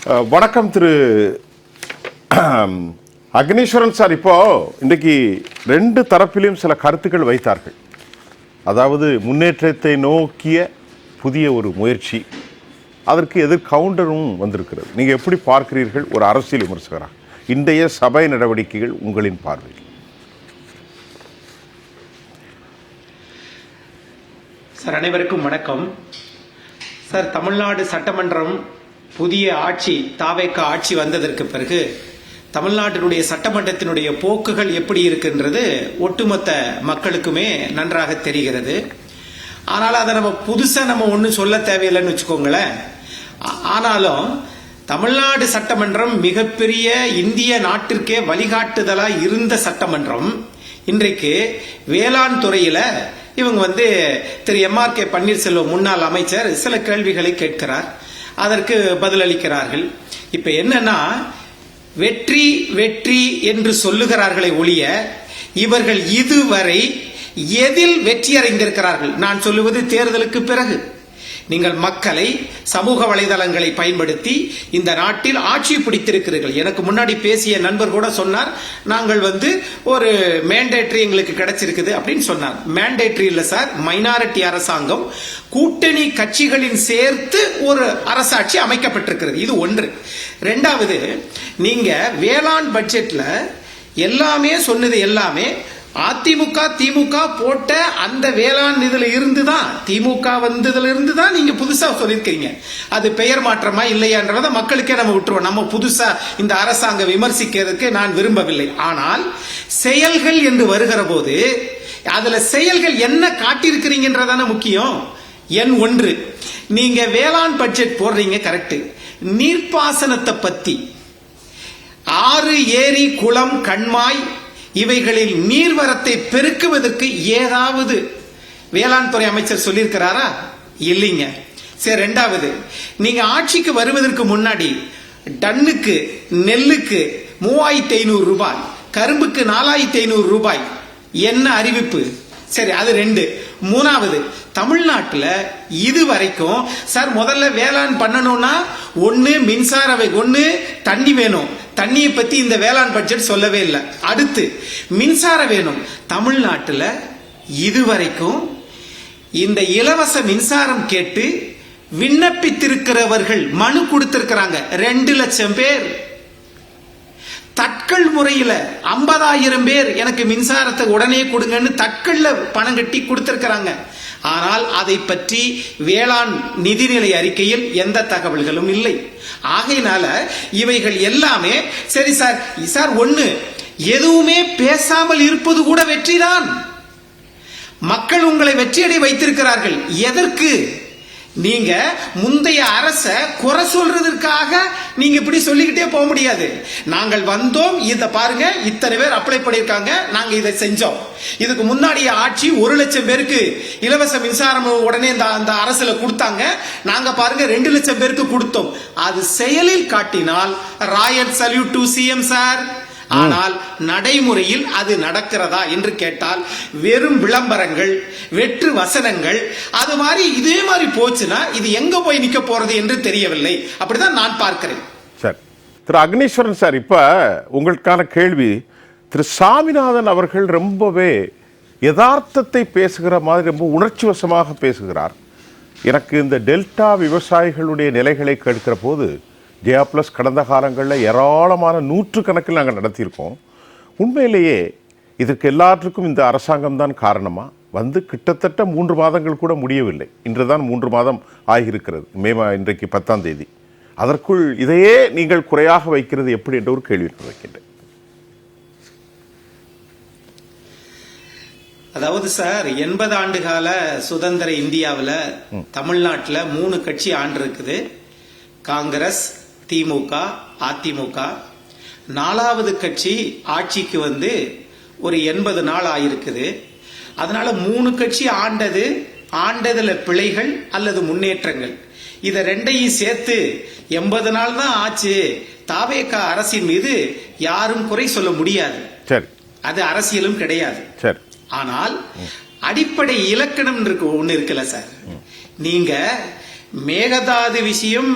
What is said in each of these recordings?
வணக்கம் திரு அக்னீஸ்வரன் சார். இப்போ இன்றைக்கு ரெண்டு தரப்பிலும் சில கருத்துக்கள் வைத்தார்கள். அதாவது முன்னேற்றத்தை நோக்கிய புதிய ஒரு முயற்சி, அதற்கு எதிர் கவுண்டரும் வந்திருக்கிறது. நீங்கள் எப்படி பார்க்கிறீர்கள் ஒரு அரசியல் விமர்சகராக இன்றைய சபை நடவடிக்கைகள் உங்களின் பார்வையில்? சார், அனைவருக்கும் வணக்கம். சார், தமிழ்நாடு சட்டமன்றம் புதிய ஆட்சி தாவேக ஆட்சி வந்ததற்கு பிறகு தமிழ்நாட்டினுடைய சட்டமன்றத்தினுடைய போக்குகள் எப்படி இருக்குன்றது ஒட்டுமொத்த மக்களுக்குமே நன்றாக தெரிகிறது. ஆனால் அதை நம்ம புதுசா ஒன்றும் சொல்ல தேவையில்லைன்னு வச்சுக்கோங்களேன். ஆனாலும் தமிழ்நாடு சட்டமன்றம் மிகப்பெரிய இந்திய நாட்டிற்கே வழிகாட்டுதலா இருந்த சட்டமன்றம் இன்றைக்கு வேளாண் துறையில இவங்க திரு MRK பன்னீர்செல்வம் முன்னாள் அமைச்சர் சில கேள்விகளை கேட்கிறார், அதற்கு பதிலளிக்கிறார்கள். இப்ப என்னன்னா, வெற்றி வெற்றி என்று சொல்லுகிறார்களே ஒழிய இவர்கள் இதுவரை எதில் வெற்றி அடைந்திருக்கிறார்கள்? நான் சொல்லுவது தேர்தலுக்கு பிறகு நீங்கள் மக்களை சமூக வலைதளங்களை பயன்படுத்தி இந்த நாட்டில் ஆட்சி பிடித்திருக்கிறீர்கள். எனக்கு முன்னாடி பேசிய நண்பர் கூட சொன்னார், நாங்கள் ஒரு மேண்டேட்டரி எங்களுக்கு கிடைச்சிருக்குது அப்படின்னு சொன்னார். மேண்டேட்டரி இல்ல சார், மைனாரிட்டி அரசாங்கம், கூட்டணி கட்சிகளின் சேர்த்து ஒரு அரசாட்சி அமைக்கப்பட்டிருக்கிறது. இது ஒன்று. இரண்டாவது, நீங்க வேளாண் பட்ஜெட்ல எல்லாமே சொன்னது எல்லாமே அதிமுக திமுக போட்ட அந்த வேளாண் இதுல இருந்துதான், திமுக வந்ததுல இருந்துதான் நீங்க புதுசா சொல்லிருக்கீங்க. அது பெயர் மாற்றமா இல்லையான்றத மக்களுக்கே நம்ம விட்டுருவோம். நம்ம புதுசா இந்த அரசாங்க விமர்சிக்கிறதுக்கு நான் விரும்பவில்லை. ஆனால் செயல்கள் என்று வருகிற போது அதுல செயல்கள் என்ன காட்டியிருக்கிறீங்கன்றதான முக்கியம். எண் ஒன்று, நீங்க வேளாண் பட்ஜெட் போடுறீங்க, கரெக்ட். நீர்ப்பாசனத்தை பத்தி ஆறு ஏரி குளம் கண்மாய் இவைகளில் நீர்வரத்தை பெருக்குவதற்கு ஏதாவது வேளாண் துறை அமைச்சர் சொல்லியிருக்கிறாரா? இல்லைங்க. சரி, ரெண்டாவது, நீங்க ஆட்சிக்கு வருவதற்கு முன்னாடி டன்னுக்கு நெல்லுக்கு 3500 ரூபாய், கரும்புக்கு 4500 ரூபாய் என்ன அறிவிப்பு? சரி, அது ரெண்டு. மூணாவது, தமிழ்நாட்டில் இதுவரைக்கும் சார் முதல்ல வேளாண் பண்ணணும்னா ஒன்னு மின்சார ஒன்னு தண்ணி வேணும். தண்ணியை பத்தி இந்த வேளாண் பட்ஜெட் சொல்லவே இல்லை. அடுத்து மின்சார வேணும். தமிழ்நாட்டில் இதுவரைக்கும் இந்த இலவச மின்சாரம் கேட்டு விண்ணப்பித்திருக்கிறவர்கள் மனு கொடுத்திருக்கிறாங்க 2 லட்சம் பேர். தட்கல் முறையில 50,000 பேர் எனக்கு மின்சாரத்தை உடனே கொடுங்கன்னு தட்கல்ல பணம் கட்டி கொடுத்திருக்கிறாங்க. ஆனால் அதை பற்றி வேளாண் நிதிநிலை அறிக்கையில் எந்த தகவல்களும் இல்லை. ஆகையினால இவைகள் எல்லாமே சரி சார். சார், ஒண்ணு, எதுவுமே பேசாமல் இருப்பது கூட வெற்றிதான். மக்கள் உங்களை வெற்றியடை வைத்திருக்கிறார்கள். எதற்கு? நீங்க முந்தைய அரச குறை சொல்றதற்காக நீங்க இப்படி சொல்லிக்கிட்டே போக முடியாது. நாங்கள் வந்தோம், இத பாருங்க, இத்தனை பேர் அப்ளை பண்ணிருக்காங்க, நாங்க இதை செஞ்சோம். இதுக்கு முன்னாடி ஆட்சி 1 லட்சம் பேருக்கு இலவச மின்சாரம் உடனே அந்த அரசுல கொடுத்தாங்க, நாங்க பாருங்க 2 லட்சம் பேருக்கு கொடுத்தோம். அது செயலில் காட்டினால் Royal salute to CM sir. ஆனால் நடைமுறையில் அது நடக்கிறதா என்று கேட்டால் வெறும் விளம்பரங்கள், வெற்று வசனங்கள், அது மாதிரி இதே மாதிரி போச்சுன்னா இது எங்க போய் நிக்க போறது என்று தெரியவில்லை. அப்படிதான் நான் பார்க்கிறேன். சார், திரு அக்னீஸ்வரன் சார், இப்ப உங்களுக்கான கேள்வி. திரு சாமிநாதன் அவர்கள் ரொம்பவே யதார்த்தத்தை பேசுகிற மாதிரி ரொம்ப உணர்ச்சி வசமாக பேசுகிறார். எனக்கு இந்த டெல்டா விவசாயிகளுடைய நிலைகளை கேட்கிற போது ஜெயா+ கடந்த காலங்களில் ஏராளமான 100கணக்கில் நாங்கள் நடத்தியிருக்கோம். உண்மையிலேயே இதற்கு எல்லாற்றுக்கும் இந்த அரசாங்கம் தான் காரணமா? கிட்டத்தட்ட 3 மாதங்கள் கூட முடியவில்லை. இன்றுதான் 3 மாதம் ஆகியிருக்கிறது. இன்றைக்கு 10ஆம் தேதி. அதற்குள் இதையே நீங்கள் குறையாக வைக்கிறது எப்படி என்ற ஒரு கேள்வி வைக்கின்றேன். அதாவது சார், 80 ஆண்டு கால சுதந்திர இந்தியாவில் தமிழ்நாட்டில் 3 கட்சி ஆண்டு இருக்குது. காங்கிரஸ், திமுக, அதிமுக. 4வது கட்சி ஆட்சிக்கு ஒரு 80 நாள் ஆயிருக்குது. அதனால 3 கட்சி ஆண்டதுல பிழைகள் அல்லது முன்னேற்றங்கள், இத ரெண்டையும் சேர்த்து 80 நாள் தான் ஆச்சு. தாவேக அரசின் மீது யாரும் குறை சொல்ல முடியாது. அது அரசியலும் கிடையாது. ஆனால் அடிப்படை இலக்கணம் ஒண்ணு இருக்குல்ல சார். நீங்க மேகதாது விஷயம்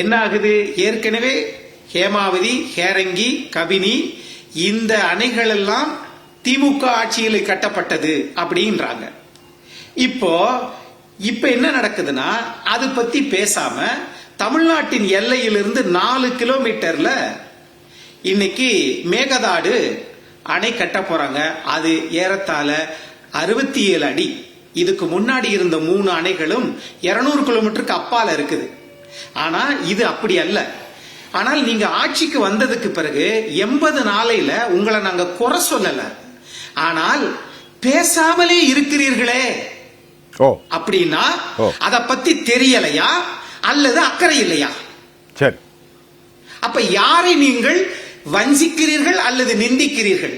என்ன ஆகுது? ஏற்கனவே ஹேமாவதி, ஹேரங்கி, கபினி இந்த அணைகள் எல்லாம் திமுக ஆட்சியில் கட்டப்பட்டது அப்படின்றாங்க. இப்போ என்ன நடக்குதுன்னா, அது பத்தி பேசாம தமிழ்நாட்டின் எல்லையிலிருந்து 4 கிலோமீட்டர்ல இன்னைக்கு மேகதாடு அணை கட்ட போறாங்க. அது ஏறத்தாழ 67 அடி. இதுக்கு முன்னாடி இருந்த 3 அணைகளும் 200 கிலோமீட்டருக்கு அப்பால இருக்குது. ஆனா இது அப்படி அல்ல. ஆனால் நீங்க ஆட்சிக்கு வந்ததுக்கு பிறகு 80 நாளையில உங்களை நாங்க குறை சொல்லல, ஆனால் பேசாமலே இருக்கிறீர்களே அப்படின்னா அத பத்தி தெரியலையா அல்லது அக்கறை இல்லையா? சரி, அப்ப யாரை நீங்கள் வஞ்சிக்கிறீர்கள் அல்லது நிந்திக்கிறீர்கள்?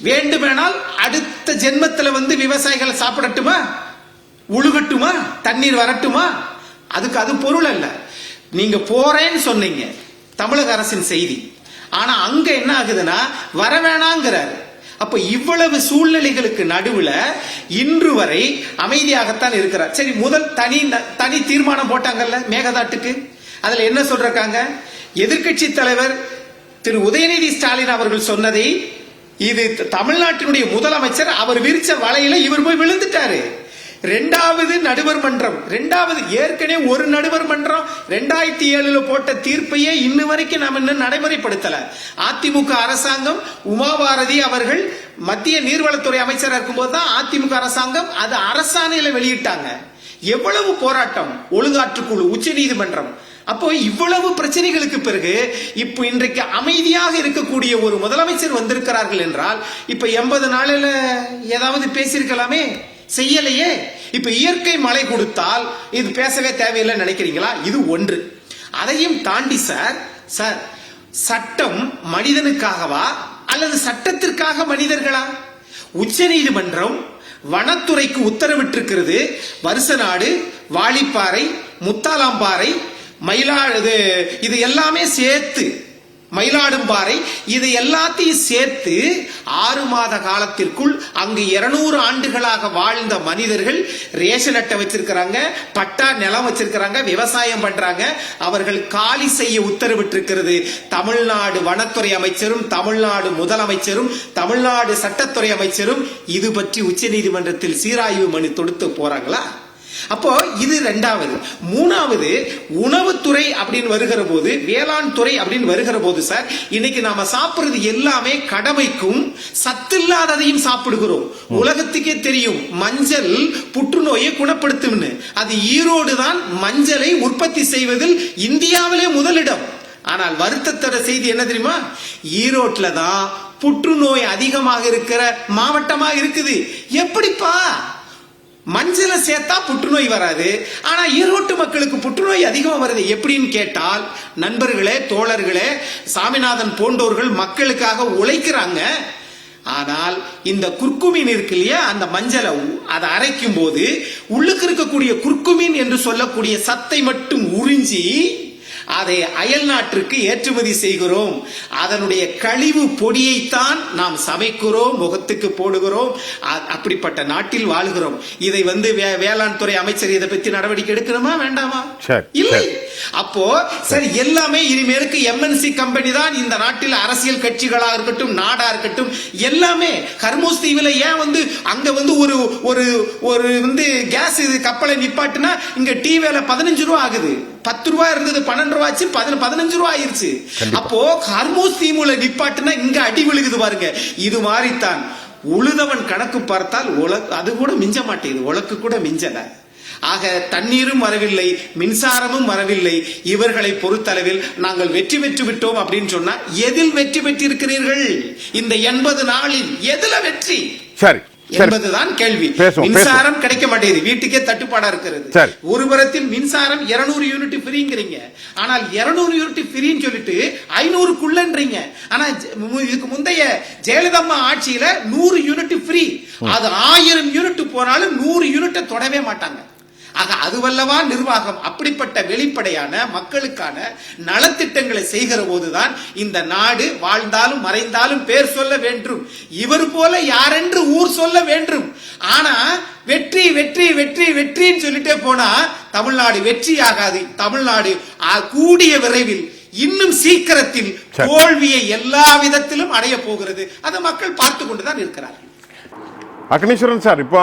வேண்டுமானால் அடுத்த ஜென்மத்துல விவசாயிகள் சாப்பிடட்டுமா, உழுகட்டுமா, தண்ணீர் வரட்டுமா? அதுக்கு அது பொருள் அல்ல. நீங்க போறேன்னு சொன்னீங்க, தமிழக அரசின் செய்தி. ஆனா அங்க என்ன ஆகுதுன்னா வர வேணாங்கிறாரு. அப்ப இவ்வளவு சூழ்நிலைகளுக்கு நடுவுல இன்று வரை அமைதியாகத்தான் இருக்கிறார். சரி, முதல் தனி தீர்மானம் போட்டாங்கல்ல மேகதாட்டுக்கு, அதுல என்ன சொல்றாங்க? எதிர்க்கட்சி தலைவர் திரு உதயநிதி ஸ்டாலின் அவர்கள் சொன்னதை, இது தமிழ்நாட்டினுடைய முதலமைச்சர், அவர் விரிச்ச வலையில இவர் போய் விழுந்துட்டாரு. 2வது நடுவர் மன்றம், ஏற்கனவே ஒரு நடுவர் மன்றம் 2007 போட்ட தீர்ப்பையே இன்ன வரைக்கும் நாம இன்னும் நடைமுறைப்படுத்தல. அதிமுக அரசாங்கம், உமாபாரதி அவர்கள் மத்திய நீர்வளத்துறை அமைச்சராக இருக்கும்போது தான் அதிமுக அரசாங்கம் அது அரசாணையில வெளியிட்டாங்க. எவ்வளவு போராட்டம், ஒழுங்காற்றுக்குழு, உச்ச நீதிமன்றம். அப்போ இவ்வளவு பிரச்சனைகளுக்கு பிறகு இப்போ இன்றைக்கு அமைதியாக இருக்கக்கூடிய ஒரு முதலமைச்சர் வந்திருக்கிறார்கள் என்றால், இப்ப 80 நாளில ஏதாவது பேசியிருக்கலாமே, செய்யலையே. இப்ப இயற்கை மழை கொடுத்தால் இது பேசவே தேவையில்லை நினைக்கிறீங்களா? இது ஒன்று. அதையும் தாண்டி சார் சட்டம் மனிதனுக்காகவா அல்லது சட்டத்திற்காக மனிதர்களா? உச்ச நீதிமன்றம் வனத்துறைக்கு உத்தரவிட்டிருக்கிறது. வருசநாடு, வாளிப்பாறை, முத்தாலாம்பாறை, இது எல்லாமே சேர்த்து, மயிலாடும்பாறை, இது எல்லாத்தையும் சேர்த்து 6 மாத காலத்திற்குள் அங்கு 200 ஆண்டுகளாக வாழ்ந்த மனிதர்கள் ரேஷன் அட்டை வச்சிருக்கிறாங்க, பட்டா நிலம் வச்சிருக்கிறாங்க, விவசாயம் பண்றாங்க. அவர்கள் காலி செய்ய உத்தரவிட்டிருக்கிறது தமிழ்நாடு வனத்துறை அமைச்சரும், தமிழ்நாடு முதலமைச்சரும், தமிழ்நாடு சட்டத்துறை அமைச்சரும். இது பற்றி உச்ச நீதிமன்றத்தில் சீராய்வு மனு தொடுத்து போறாங்களா? அப்போ இது 2வது. 3வது உணவுத்துறை அப்படின்னு வருகிற போது, வேளாண் துறை அப்படின்னு வருகிற போது சார், இன்னைக்கு நாம சாப்பிடுறது எல்லாமே கடமைக்கும் சத்தில்லாததையும் சாப்பிடுகிறோம். உலகத்துக்கே தெரியும் மஞ்சள் புற்றுநோயை குணப்படுத்தும்னு. அது ஈரோடு தான் மஞ்சளை உற்பத்தி செய்வதில் இந்தியாவிலே முதலிடம். ஆனால் வருத்தத்தோட செய்தி என்ன தெரியுமா? ஈரோட்ல தான் புற்றுநோய் அதிகமாக இருக்கிற மாவட்டமா இருக்குது. எப்படிப்பா? மஞ்சளை சேர்த்தா புற்றுநோய் வராது, ஆனா ஈரோட்டு மக்களுக்கு புற்றுநோய் அதிகமா வருது எப்படின்னு கேட்டால், நண்பர்களே, தோழர்களே, சாமிநாதன் போன்றோர்கள் மக்களுக்காக உழைக்கிறாங்க. ஆனால் இந்த குர்குமின் இருக்கு இல்லையா, அந்த மஞ்சளை அதை அரைக்கும் போது உள்ளுக்கு இருக்கக்கூடிய குர்குமின் என்று சொல்லக்கூடிய சத்தை மட்டும் உறிஞ்சி அதை அயல் நாட்டிற்கு ஏற்றுமதி செய்கிறோம். அதனுடைய கழிவு பொடியைத்தான் நாம் சமைக்கிறோம், முகத்துக்கு போடுகிறோம். அப்படிப்பட்ட நாட்டில் வாழ்கிறோம். இதை வேளாண் துறை அமைச்சர் இதை பத்தி நடவடிக்கை எடுக்கணுமா வேண்டாமா? இல்லை. அப்போ சரி, எல்லாமே இனிமேலுக்கு MNC கம்பெனி தான் இந்த நாட்டில் அரசியல் கட்சிகளாக இருக்கட்டும், நாடா இருக்கட்டும், எல்லாமே. ஹர்மூஸ் தீவுல ஏன் அங்க ஒரு ஒரு கேஸ் கப்பலை நிப்பாட்டுனா இங்க டீ வேலை 15 ரூபா ஆகுது. 10 ரூபாய் இருந்தது 12 ரூபாய் 15 ரூபாய் ஆயிருச்சு. அப்போ ஹர்மூஸ் தீவுல நிப்பாட்டுனா இங்க அடி விழுகுது பாருங்க. இது மாதிரித்தான் உழுதவன் கணக்கு பார்த்தால் அது கூட மிஞ்ச மாட்டேங்குது, உலக்கு கூட மிஞ்சல. ஆக தண்ணீரும் வரவில்லை, மின்சாரமும் வரவில்லை. இவர்களை பொறுத்தளவில் நாங்கள் வெற்றி பெற்று விட்டோம் அப்படின்னு சொன்னா, எதில் வெற்றி பெற்றிருக்கிறீர்கள்? இந்த 80 நாளில் எதுல வெற்றி? சரி என்பதுதான் கேள்வி. மின்சாரம் கிடைக்க மாட்டேங்குது, வீட்டுக்கே தட்டுப்பாடா இருக்கிறது. ஒரு புறத்தில் மின்சாரம் 200 யூனிட் ஃப்ரீங்கிறீங்க, ஆனால் 200 யூனிட் ஃப்ரீன்னு சொல்லிட்டு 500க்குள்ளன்றீங்க. ஆனா இதுக்கு முந்தைய ஜெயலலிதா ஆட்சியில 100 யூனிட் ஃப்ரீ. அது 1000 யூனிட் போனாலும் 100 யூனிட் தொடவே மாட்டாங்க. ஆக அதுவல்லவா நிர்வாகம். அப்படிப்பட்ட வெளிப்படையான மக்களுக்கான நலத்திட்டங்களை செய்கிற போதுதான் இந்த நாடு வாழ்ந்தாலும் மறைந்தாலும் பேர் சொல்ல வேண்டும். இவர் போல யாரென்று ஊர் சொல்ல வேண்டும். ஆனா வெற்றி வெற்றி வெற்றி வெற்றின்னு சொல்லிட்டே போனா தமிழ்நாடு வெற்றி ஆகாது. தமிழ்நாடு கூடிய விரைவில் இன்னும் சீக்கிரத்தில் தோல்வியை எல்லா விதத்திலும் அடைய போகிறது. அதை மக்கள் பார்த்து கொண்டுதான் இருக்கிறார்கள். அக்னீஸ்வரன் சார், இப்போ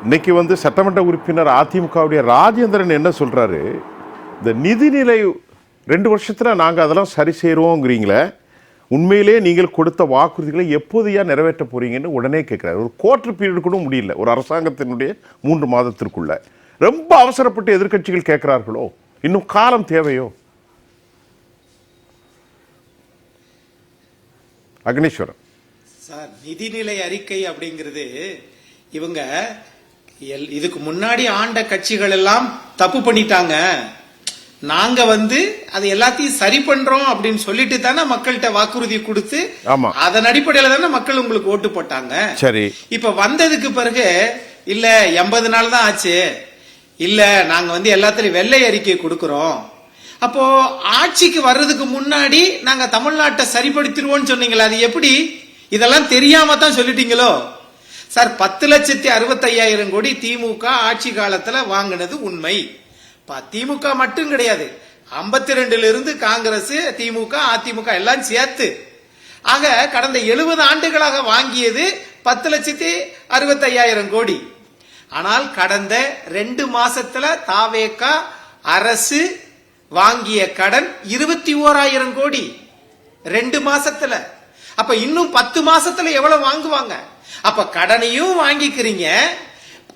இன்னைக்கு சட்டமன்ற உறுப்பினர் அதிமுகவுடைய ராஜேந்திரன் என்ன சொல்றாரு, இந்த நிதிநிலை 2 வருஷத்துல நாங்க அதெல்லாம் சரி செய்யறோங்கிறீங்களே, உண்மையிலே நீங்கள் கொடுத்த வாக்குறுதிகளை எப்போதையா நிறைவேற்ற போறீங்கன்னு உடனே கேட்கிறாரு. ஒரு குவார்டர் பீரியட் கூட முடியல ஒரு அரசாங்கத்தினுடைய 3 மாதத்திற்குள்ள. ரொம்ப அவசரப்பட்டு எதிர்க்கட்சிகள் கேட்கிறார்களோ, இன்னும் காலம் தேவையோ? அக்னீஸ்வரன் சார், நிதிநிலை அறிக்கை அப்படிங்கிறது இவங்க இதுக்கு முன்னாடி ஆண்ட கட்சிகள் எல்லாம் தப்பு பண்ணிட்டாங்க, நாங்க அது எல்லாத்தையும் சரி பண்றோம் அப்படின்னு சொல்லிட்டு தானே மக்கள்கிட்ட வாக்குறுதி கொடுத்து அதன் அடிப்படையில தானே மக்கள் உங்களுக்கு ஓட்டு போட்டாங்க. சரி, இப்ப வந்ததுக்கு பிறகு இல்ல 80 நாள் தான் ஆச்சு, இல்ல நாங்க எல்லாத்திலயும் வெள்ளை அறிக்கை கொடுக்கிறோம். அப்போ ஆட்சிக்கு வர்றதுக்கு முன்னாடி நாங்க தமிழ்நாட்டை சரிப்படுத்திடுவோம் சொன்னீங்களா, அது எப்படி? இதெல்லாம் தெரியாம தான் சொல்லிட்டீங்களோ சார். 10,65,000 கோடி திமுக ஆட்சி காலத்துல வாங்கினது உண்மை. திமுக மட்டும் கிடையாது, 52 இருந்து காங்கிரஸ், திமுக, அதிமுக எல்லாம் சேர்த்து. ஆக கடந்த 70 ஆண்டுகளாக வாங்கியது 10,65,000 கோடி. ஆனால் கடந்த 2 மாசத்துல தாவேக அரசு வாங்கிய கடன் 21,000 கோடி 2 மாசத்துல. அப்ப இன்னும் 10 மாசத்துல எவ்வளவு வாங்குவாங்க? அப்ப கடனையும் வாங்கிக்கிறீங்க,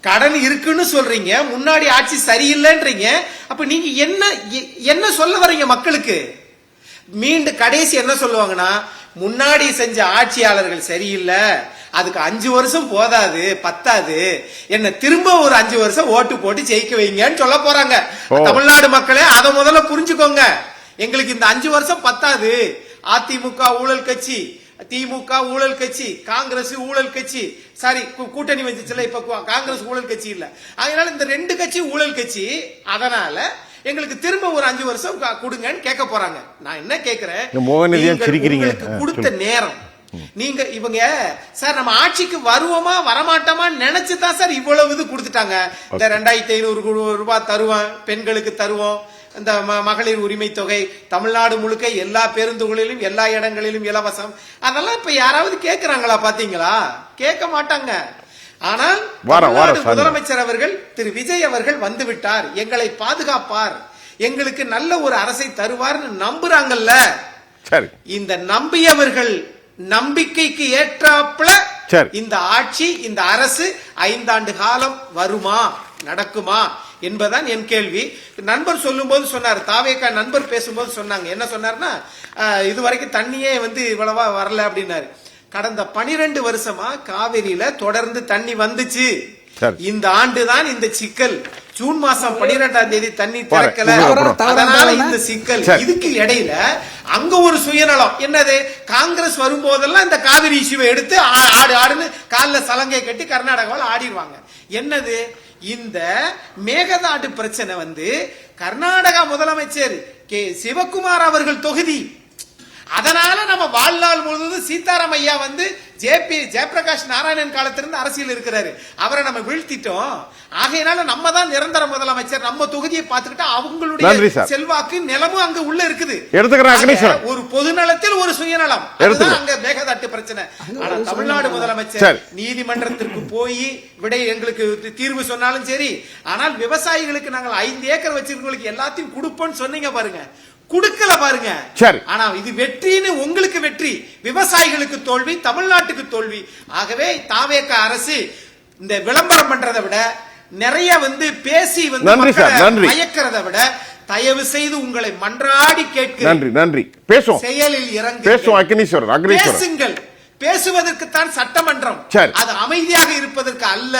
கடன் இருக்குன்னு சொல்றீங்க, முன்னாடி ஆட்சி சரியில்லைன்றீங்க. அப்ப நீங்க என்ன சொல்ல வரீங்க மக்களுக்கு? மீண்டும் கடைசி என்ன சொல்லுவாங்கன்னா, முன்னாடி செஞ்ச ஆட்சியாளர்கள் சரியில்லை, அதுக்கு 5 வருஷம் போதாது, பத்தாது, என்ன திரும்ப ஒரு 5 வருஷம் ஓட்டு போட்டு ஜெயிக்க வைங்கன்னு சொல்ல போறாங்க. தமிழ்நாடு மக்களே அதை முதல்ல புரிஞ்சுக்கோங்க. எங்களுக்கு இந்த 5 வருஷம் பத்தாது. அதிமுக ஊழல் கட்சி, திமுக ஊழல் கட்சி, காங்கிரஸ் ஊழல் கட்சி, சாரி கூட்டணி வந்துச்சுல, இப்ப காங்கிரஸ் ஊழல் கட்சி இல்ல, அதனால இந்த 2 கட்சி ஊழல் கட்சி, அதனால எங்களுக்கு திரும்ப ஒரு 5 வருஷம் கொடுங்கன்னு கேட்க போறாங்க. நான் என்ன கேக்குறேன், கொடுத்த நேரம் நீங்க இவங்க சார் நம்ம ஆட்சிக்கு வருவோமா வரமாட்டோமா நினைச்சுதான் சார் இவ்வளவு இது கொடுத்துட்டாங்க. இந்த 2,500 ரூபாய் தருவோம், பெண்களுக்கு தருவோம், இந்த மகளிர் உரிமை தொகை தமிழ்நாடு முழுக்க எல்லா பேருந்துகளிலும் எல்லா இடங்களிலும் இலவசம். அதெல்லாம் இப்ப யாராவது கேட்கிறாங்களா? பாத்தீங்களா? கேட்க மாட்டாங்க. ஆனால் முதலமைச்சர் அவர்கள் திரு விஜய் அவர்கள் வந்துவிட்டார், எங்களை பாதுகாப்பார், எங்களுக்கு நல்ல ஒரு அரசை தருவார்னு நம்புறாங்கல்ல. இந்த நம்பியவர்கள் நம்பிக்கைக்கு ஏற்றாப்புல இந்த ஆட்சி, இந்த அரசு 5 ஆண்டு காலம் வருமா, நடக்குமா என்பதான் என் கேள்வி. நண்பர் சொல்லும் போது சொன்னார், தாவேகா நண்பர் பேசும்போது சொன்னாங்க, என்ன சொன்னார்னா, இதுவரைக்கும் தண்ணியே இவ்வளவா வரல அப்படின்னாரு. கடந்த 12 வருஷமா காவிரியில தொடர்ந்து தண்ணி வந்துச்சு. இந்த ஆண்டுதான் இந்த சிக்கல். ஜூன் மாசம் 12ஆம் தேதி தண்ணி திறக்கல, அதனால இந்த சிக்கல். இதுக்கு இடையில அங்க ஒரு சுயநலம். என்னது? காங்கிரஸ் வரும்போதெல்லாம் இந்த காவிரி இஷ்யூவை எடுத்து ஆடு ஆடுன்னு காலில் சலங்கை கட்டி கர்நாடகாவில் ஆடிடுவாங்க. என்னது? இந்த மேகதாட்டு பிரச்சனை கர்நாடகா முதலமைச்சர் சிவகுமார் அவர்கள் தொகுதி. அதனால நம்ம வாழ்நாள் முழுவதும் சீதாராம் ஐயா ஜெயபிரகாஷ் நாராயணன் காலத்திலிருந்து அரசியல் இருக்கிறாரு, அவரை நம்ம வீழ்த்திட்டோம். ஆகையினால நம்ம தான் நிரந்தர முதலமைச்சர், நம்ம தொகுதியை பார்த்துக்கிட்டா அவங்களுடைய செல்வாக்கு நிலமும் அங்க உள்ள இருக்குது. ஒரு பொது நலத்தில் ஒரு சுயநலம், அதுதான் அங்க மேகதாட்டு பிரச்சனை. ஆனா தமிழ்நாடு முதலமைச்சர் நீதிமன்றத்திற்கு போய் விடை எங்களுக்கு தீர்வு சொன்னாலும் சரி, ஆனால் விவசாயிகளுக்கு நாங்கள் 5 ஏக்கர் வச்சிருக்கவங்களுக்கு எல்லாத்தையும் கொடுப்போம்னு சொன்னீங்க பாருங்க, குடுக்கல பாருங்க. ஆனா இது வெற்றின்னு உங்களுக்கு வெற்றி, விவசாயிகளுக்கு தோல்வி, தமிழ்நாட்டுக்கு தோல்வி. ஆகவே தாவேக அரசு இந்த விளம்பரம் பண்றதை விட நிறைய பேசி மயக்கிறதை விட தயவு செய்து உங்களை மன்றாடி கேட்கிறேன். நன்றி. பேசுவோம், செயலில் இறங்கு, பேசுங்கள். பேசுவதற்குத்தான் சட்டமன்றம், அது அமைதியாக இருப்பதற்கு அல்ல.